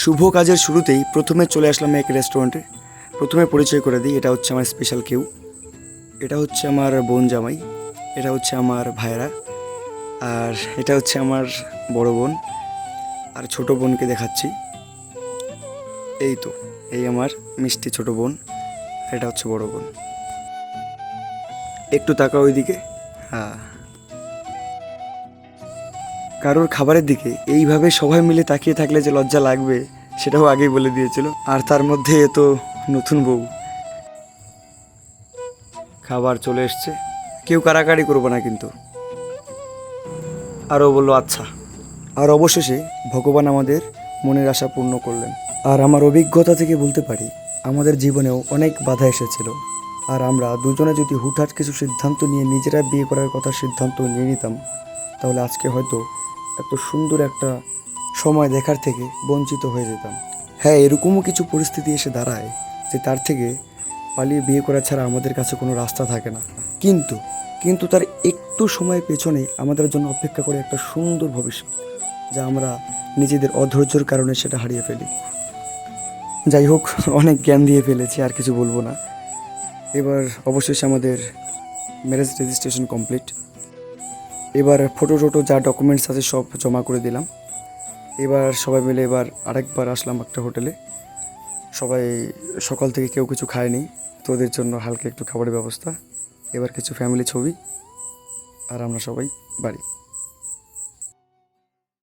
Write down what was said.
শুভ কাজের শুরুতেই প্রথমে চলে আসলাম এক রেস্টুরেন্টে। প্রথমে পরিচয় করে দিই, এটা হচ্ছে আমার স্পেশাল কেউ, এটা হচ্ছে আমার বোন জামাই, এটা হচ্ছে আমার ভাইরা, আর এটা হচ্ছে আমার বড় বোন, আর ছোট বোনকে দেখাচ্ছি। এই তো, এই আমার মিষ্টি ছোট বোন, এটা হচ্ছে বড় বোন। একটু তাকাও ওইদিকে। হ্যাঁ, কারোর খাবারের দিকে এইভাবে সবাই মিলে তাকিয়ে থাকলে যে লজ্জা লাগবে সেটাও আগেই বলে দিয়েছিল। আর তার মধ্যে এ তো নতুন বউ। খাবার চলে এসছে, কেউ কাড়াকাড়ি করবো না কিন্তু। আরও বললো আচ্ছা। আর অবশেষে ভগবান আমাদের মনের আশা পূর্ণ করলেন। আর আমার অভিজ্ঞতা থেকে বলতে পারি, আমাদের জীবনেও অনেক বাধা এসেছিল, আর আমরা দুজনে যদি হুটহাট কিছু সিদ্ধান্ত নিয়ে নিজেরা বিয়ে করার কথা সিদ্ধান্ত নিয়ে নিতাম, তাহলে আজকে হয়তো এত সুন্দর একটা সময় দেখার থেকে বঞ্চিত হয়ে যেতাম। হ্যাঁ, এরকমও কিছু পরিস্থিতি এসে দাঁড়ায় যে তার থেকে পালিয়ে বিয়ে করা ছাড়া আমাদের কাছে কোনো রাস্তা থাকে না। কিন্তু কিন্তু তার একটু সময় পেছনে আমাদের জন্য অপেক্ষা করে একটা সুন্দর ভবিষ্যৎ, যা আমরা নিজেদের অধৈর্যের কারণে সেটা হারিয়ে ফেলি। যাই হোক, অনেক জ্ঞান দিয়ে ফেলেছি, আর কিছু বলবো না। এবার অবশেষে আমাদের ম্যারেজ রেজিস্ট্রেশন কমপ্লিট। এবার ফটো টোটো যা ডকুমেন্টস আছে সব জমা করে দিলাম। এবার সবাই মিলে এবার আরেকবার আসলাম একটা হোটেলে। সবাই সকাল থেকে কেউ কিছু খায়নি, তো ওদের জন্য হালকা একটু খাবারের ব্যবস্থা। এবার কিছু ফ্যামিলি ছবি, আর আমরা সবাই বাড়ি।